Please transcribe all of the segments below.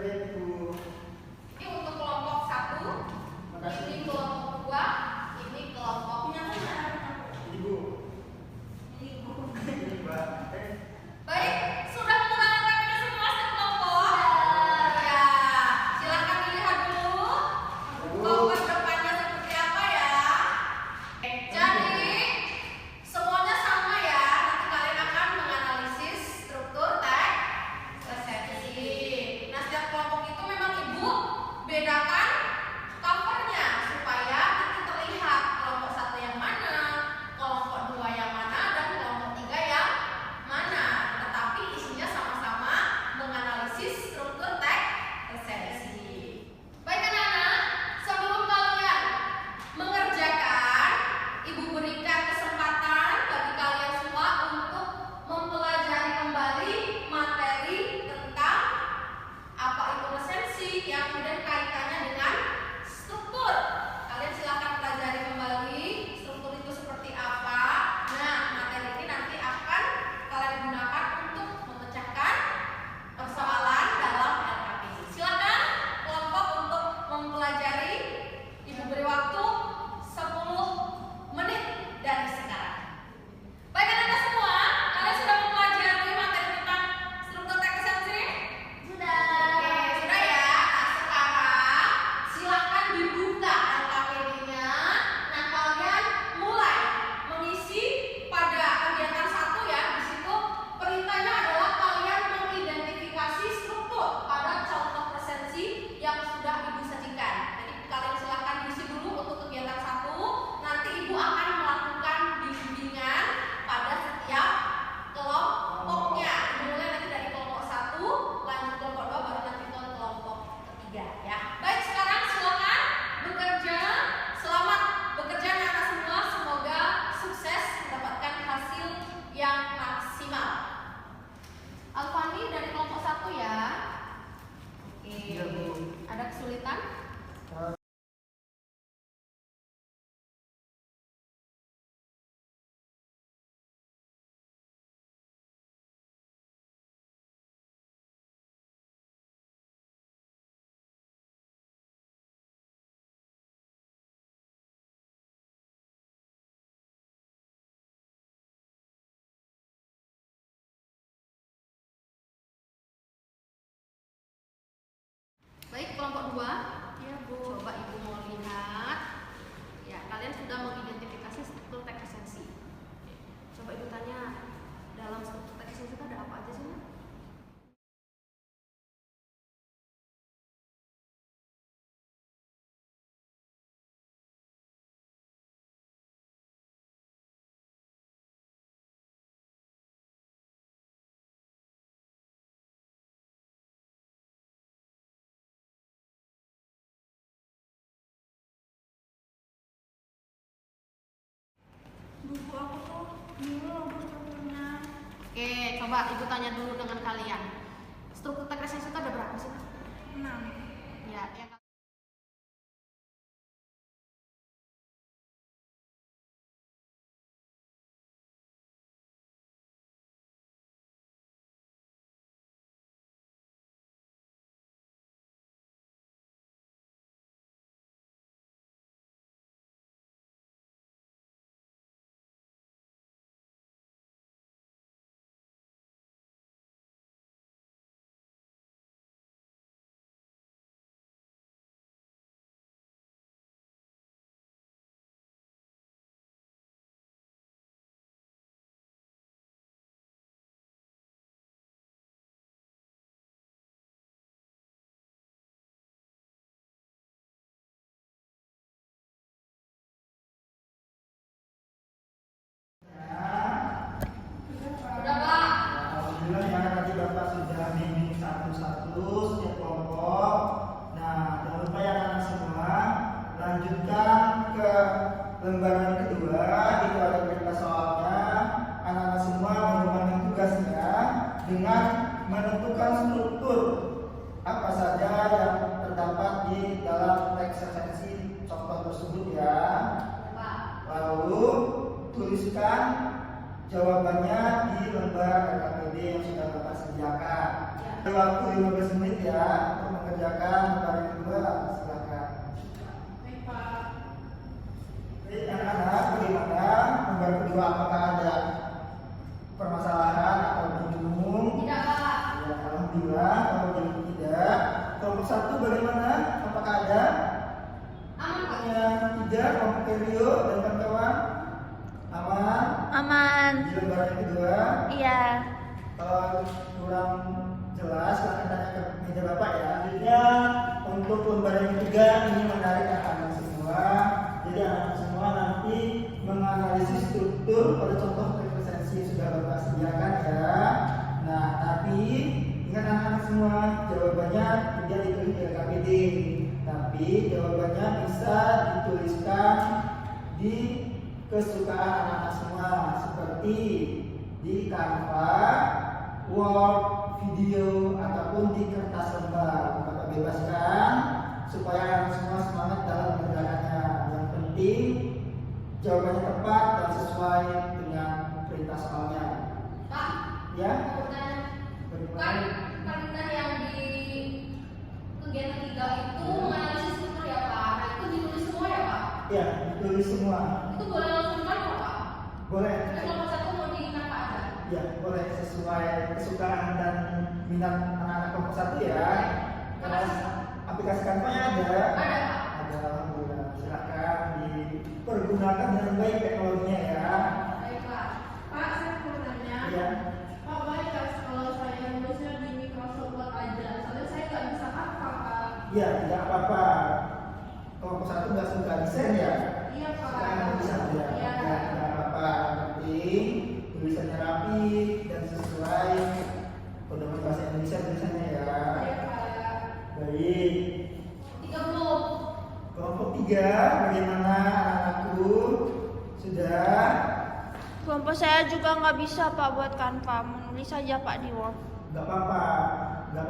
Baik, Bu. Ini untuk kelompok 1, ini kelompok 2, ini kelompok Ini, Bu. Ini, Mbak. Baik, sudah mengenalkan ini semua sekelompok? Ya, silakan dilihat dulu kelompok depannya seperti apa ya. Jadi semuanya sama ya. Nanti kalian akan menganalisis struktur teks resepsi. Nah, setiap kelompok itu memang Ibu bedakan covernya supaya nanti terlihat kelompok 1 yang mana, kelompok 2 yang mana, dan kelompok 3 yang mana. Tetapi isinya sama-sama menganalisis struktur teks resepsi. Baik anak-anak, sebelum kalian mengerjakan, Ibu berikan kesempatan bagi kalian semua untuk mempelajari kembali materi tentang apa itu resepsi yang kemudian kaitannya dengan struktur. Kalian silakan pelajari kembali struktur itu seperti apa. Nah, materi ini nanti akan kalian gunakan untuk memecahkan persoalan dalam LKPD. Silakan kelompok untuk mempelajari. Ibu beri waktu 10 menit dari sekarang. Baik anak-anak semua, kalian sudah mempelajari materi tentang struktur teks resepsi? Sudah. Oke, sudah ya. Nah, sekarang silakan dibuka LKPD-nya. Nah, kalian mulai mengisi pada kegiatan 1 ya. Di situ perintahnya adalah kalian mengidentifikasi struktur pada contoh presensi yang sudah Ibu sajikan. Jadi kalian silakan diisi dulu untuk kegiatan 1. Nanti Ibu akan melakukan bimbingan pada setiap kelompoknya. Dimulai nanti dari kelompok 1, lanjut kelompok 2, baru nanti ke kelompok ketiga ya. Baik, sekarang silakan bekerja. Selamat bekerja anak-anak semua. Semoga sukses mendapatkan hasil yang maksimal. Alfani dari kelompok 1 ya. Oke. Iya, Bu. Ada kesulitan? Baik, kelompok 2. Iya, Bu. Coba Ibu mau lihat. Ya, kalian sudah mengidentifikasi struktur teks resepsi. Coba Ibu tanya, dalam struktur teks resepsi itu ada apa aja sih, Nak? Buku aku tuh ini loh Bu, strukturnya. Oke, coba Ibu tanya dulu dengan kalian. Struktur teks resepsi itu ada berapa sih, Nak? 6. Ya, yang udah, Pak. Alhamdulillah ya, tadi Bapak sudah bimbing satu-satu setiap kelompok. Nah, jangan lupa ya anak-anak semua, lanjutkan ke lembaran kedua. Itu ada perintah soalnya. Anak-anak semua mengembangkan tugasnya dengan menentukan struktur apa saja yang terdapat di dalam teks resepsi contoh tersebut ya. Pak. Lalu tuliskan jawabannya di lembar LKPD yang sudah Bapak sediakan. Ya. Waktu 15 menit ya untuk mengerjakan lembar kedua, silakan. Baik, Pak. Baik, anak-anak, bagaimana lembar kedua? Apakah ada permasalahan atau bingung? Tidak, Pak. Ya, alhamdulillah. Kalau tidak, kelompok 1 bagaimana? Apakah ada? Aman, Pak. Yang 3, kelompok Rio dan kawan-kawan aman? Aman. Di lembar kedua. Iya. Kalau kurang jelas, silahkan tanya ke meja Bapak ya. Selanjutnya untuk lembar yang ketiga ini menarik anak-anak semua. Jadi anak-anak semua nanti menganalisis struktur pada contoh representasi yang sudah Bapak sediakan ya. Nah, tapi ingat anak-anak semua, jawabannya tidak ditulis di LKPD, tapi jawabannya bisa dituliskan di kesukaan anak-anak semua seperti di Canva, Word, video, ataupun di kertas lembar. Bapak bebaskan supaya anak semua semangat dalam mengerjakannya. Yang penting jawabannya tepat dan sesuai dengan perintah soalnya. Pak, Ya, mau bertanya. Kan bagaimana? perintah yang di kegiatan 3 itu menganalisis struktur ya, Pak. Nah, itu ditulis semua ya, Pak? Ya, ditulis semua. Itu boleh langsung di Canva, Pak? Boleh. Dan nomor 1 mau di Canva aja? Ya, boleh sesuai kesukaan dan minat anak-anak kelompok 1 ya. Kalau aplikasi Canva-nya ada. Ada, Pak. Ada, alhamdulillah. Silakan dipergunakan dengan baik teknologinya ya. Baik, Pak. Pak, saya mau tanya. Ya, Pak, baik ya kalau saya nulisnya di Microsoft Word aja. Soalnya saya nggak bisa Canva, Pak. ya tidak apa-apa. Kelompok 1 nggak suka desain ya. Iya, Pak. Sekarang bisa ya. Iya. Ya, tidak apa-apa. Yang penting tulisannya rapi dan sesuai pedoman bahasa Indonesia tulisannya ya. Iya, Pak. Baik. 30. Kelompok 3, bagaimana anak-anakku? Sudah? Kelompok saya juga nggak bisa Pak buat Canva. Menulis saja Pak di Word. Nggak apa-apa, nggak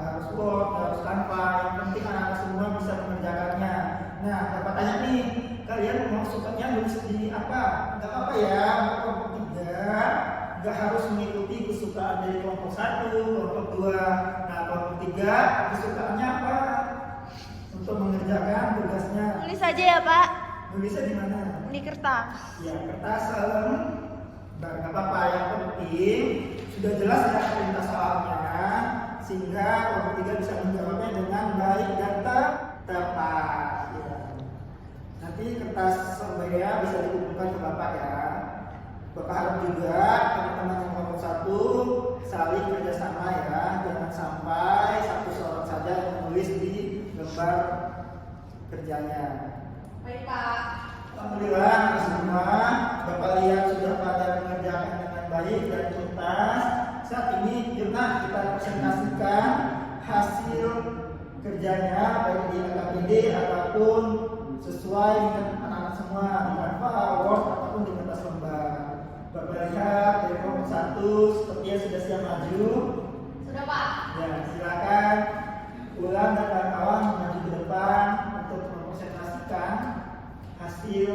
harus Word, nggak harus Canva. Yang penting anak-anak semua bisa mengerjakannya. Nah, Bapak tanya nih, kalian mau sukanya nulis di apa? Nggak apa-apa ya, kelompok 3 nggak harus mengikuti kesukaan dari kelompok 1, kelompok 2. Nah, kelompok 3 kesukaannya apa? Untuk mengerjakan tugasnya. Tulis saja ya Pak. Nulisnya di mana? Di kertas. Ya, kertas nggak apa-apa, yang penting sudah jelas ya perintah soalnya sehingga kelompok 3 bisa menjawabnya dengan baik dan tepat ya. Nanti kertas survei bisa dikumpulkan ke Bapak ya. Bapak harap juga teman-teman yang kelompok 1 saling kerjasama ya, jangan sampai satu seorang saja yang menulis di lembar kerjanya. Baik, Pak. Alhamdulillah semua Bapak lihat sudah pada mengerjakan dengan baik dan tuntas. Saat ini jurnal kita presentasikan hasil kerjanya baik di LKPD ataupun sesuai dengan anak-anak semua di Canva, Word ataupun di kertas lembar. Bapak lihat dari kelompok 1 sepertinya sudah siap maju. Sudah, Pak. Ya, silakan ulang dan kawan-kawan maju ke depan untuk mempresentasikan hasil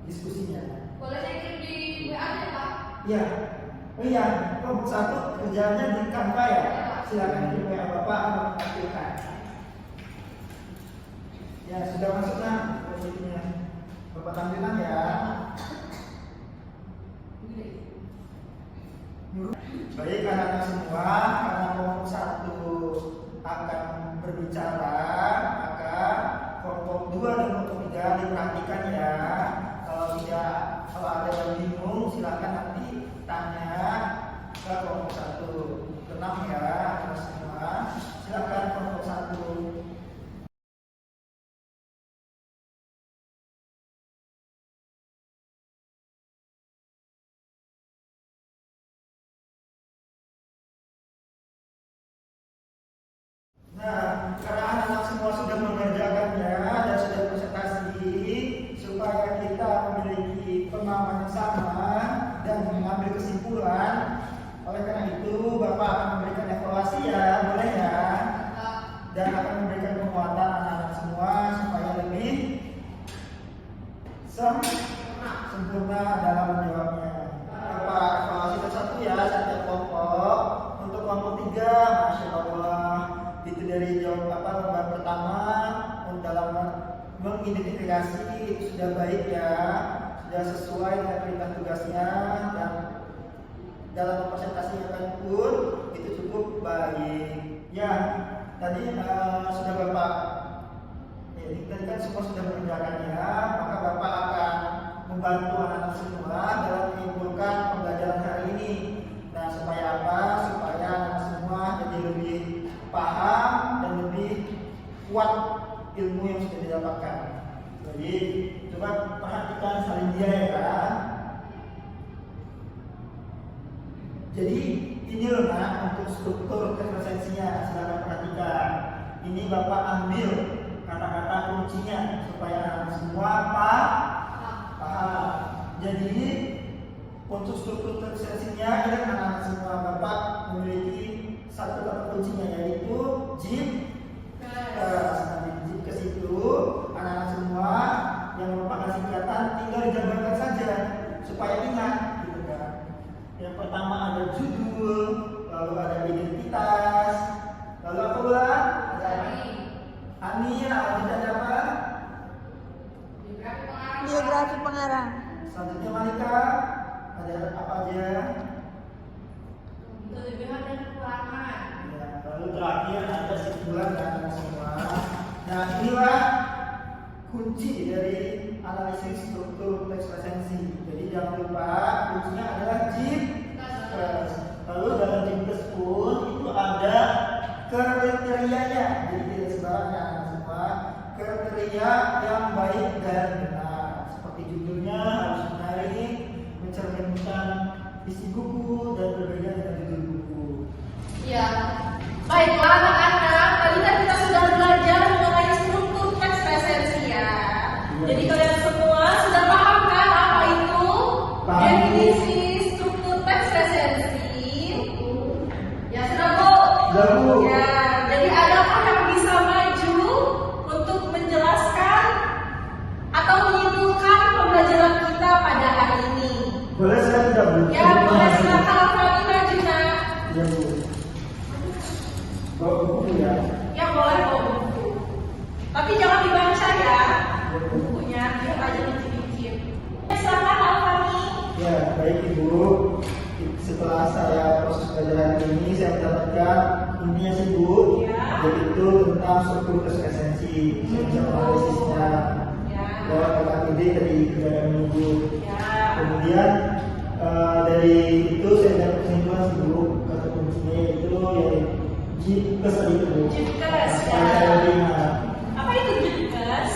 diskusinya. Boleh saya kirim di WA aja, Pak? Ya, oh iya, kelompok 1 kerjanya di Canva ya. Silakan di WA Bapak tampilkan. Ya, sudah masuk nah posisinya. Bapak tampilkan ya. Baik anak-anak semua, karena kelompok 1 akan berbicara, maka kelompok 2 dan kelompok 3 diperhatikan ya. Kalau ada yang bingung silakan nanti tanya ke kelompok 1. Tenang ya anak semua. Silakan kelompok 1. Nah, karena anak-anak semua sudah mengerjakannya dan sudah presentasi, supaya kita memiliki pemahaman yang sama dan mengambil kesimpulan. Oleh karena itu, Bapak akan memberikan evaluasi ya, boleh ya, dan akan memberikan penguatan anak-anak semua supaya lebih sempurna dalam menjawabnya. Bapak evaluasi satu ya setiap kelompok. Untuk kelompok 3, Masya Allah, mengidentifikasi sudah baik ya, sudah sesuai dengan perintah tugasnya, dan dalam presentasinya pun itu cukup baik. Ya, tadi sudah Bapak, ya, tadi kan semua sudah mengerjakannya, maka Bapak akan membantu anak-anak semua dalam menyimpulkan pembelajaran hari ini. Nah, supaya apa? Supaya anak semua jadi lebih paham dan lebih kuat ilmu yang sudah didapatkan. Jadi, coba perhatikan salin dia ya kan. Jadi, ini loh nak untuk struktur presensinya, silakan perhatikan. Ini Bapak ambil kata-kata kuncinya supaya anak semua paham. Jadi untuk struktur presensinya ini anak semua Bapak memiliki satu kata kuncinya yaitu jip. Nanti jip ke situ anak-anak semua yang merupakan singkatan tinggal dijabarkan saja supaya ingat gitu kan. Yang pertama ada judul, lalu ada identitas, lalu apa pula? Ada Ani, ada apa? Biografi pengarang. Selanjutnya Malika, ada apa aja? Kelebihan dan kekurangan. Ya, lalu terakhir ada kesimpulan dan semua. Nah, inilah kunci dari analisis struktur teks presensi. Jadi jangan lupa kuncinya adalah JIPKES. Lalu dalam JIPKES pun itu ada kriterianya. Jadi tidak sembarangan semua kriteria yang baik dan benar. Seperti judulnya harus menarik, mencerminkan isi buku dan berbeda dengan judul buku. Ya, baiklah anak-anak. Tadi kan kita sudah belajar mengenai struktur teks presensi ya. Jadi kalian semua sudah paham kan apa itu Paham. definisi struktur teks presensi? Ya sudah Bu. Sudah, Bu. Ya, jadi adakah yang bisa maju untuk menjelaskan atau menyimpulkan pembelajaran kita pada hari ini? Boleh saya tidak Bu? Ya, boleh silakan Alfani maju nak. Ya Bu. Bawa buku ya. Ya boleh bawa buku. Tapi jangan dibaca ya bukunya, biar aja dicicip. Silakan Alfani. Ya, baik Ibu. Setelah saya proses pelajaran ini, saya mendapatkan intinya sih Bu, Ya. yaitu tentang struktur teks presensi, saya bisa menganalisisnya. Ya. Bahwa kata ide tadi kegiatan minggu. Ya. Kemudian dari itu saya dapat kesimpulan sih Bu, kata kuncinya itu yaitu JIPKES tadi itu Bu. JIPKES, Supaya ya. saya lebih ingat. Apa itu JIPKES?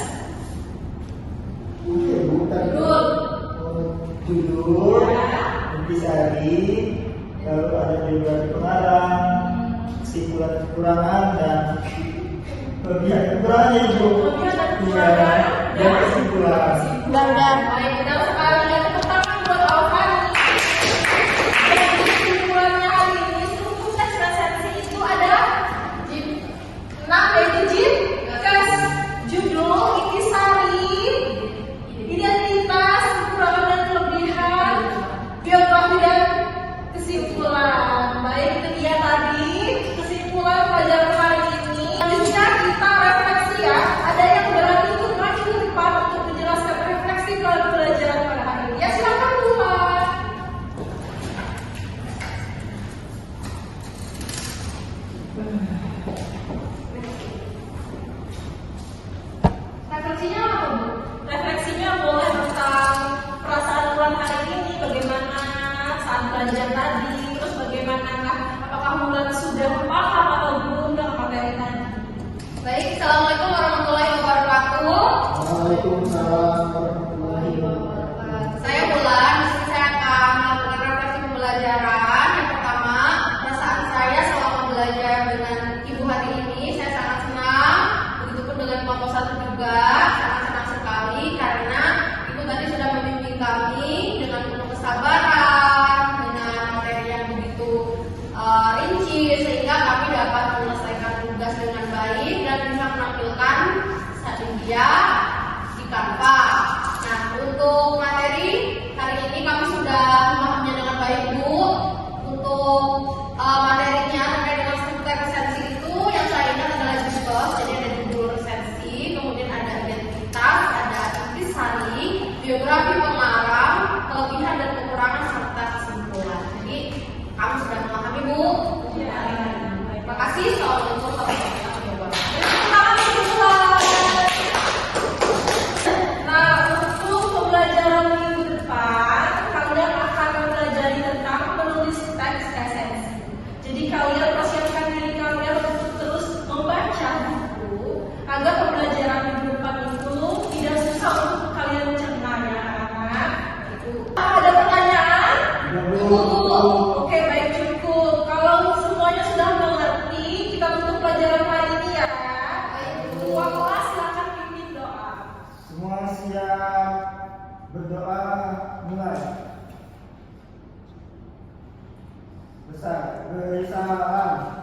Oke Bu, tadi Judul. judul, Ya. intisari, lalu ada biografi pengarang, kesimpulan kekurangan dan kelebihan kekurangannya Bu. Kelebihan dan Iya, kekurangan. dan kesimpulan. Udah. Baik, kita sekali lagi tepuk tangan buat Alfani. Dan kesimpulannya hari ini struktur teks presensi itu ada yaitu JIPKES, judul, intisari, identitas, kekurangan dan kelebihan, biografi dan kesimpulan. Baik, itu dia tadi kesimpulan pelajaran hari ini. Selanjutnya kita refleksi ya. Ada yang berani ikut maju ke depan untuk menjelaskan refleksi pelajaran pada hari ini. Ya silakan Tuhan. Refleksinya apa Bu? Refleksinya boleh tentang perasaan Tuhan hari ini, bagaimana saat belajar tadi, terus bagaimana apakah Mulan sudah paham atau belum dengan materi tadi. Baik, Assalamualaikum warahmatullahi wabarakatuh. Waalaikumsalam warahmatullahi wabarakatuh. Saya Mulan, di sini saya akan melakukan refleksi pembelajaran. Yang pertama, perasaan saya selama belajar dengan Ibu hari ini, saya sangat senang. Begitupun dengan kelompok 1 juga, sangat senang sekali karena Ibu tadi sudah membimbing kami dengan penuh kesabaran, dengan materi yang begitu rinci, sehingga kami dapat menyelesaikan tugas dengan baik dan bisa menampilkan dia di Canva. Nah, untuk materi hari ini kami sudah memahaminya dengan baik Bu. Untuk materinya terkait dengan struktur resensi itu yang saya ingat adalah JIPKES, jadi ada judul resensi, kemudian ada identitas, besar, besaran,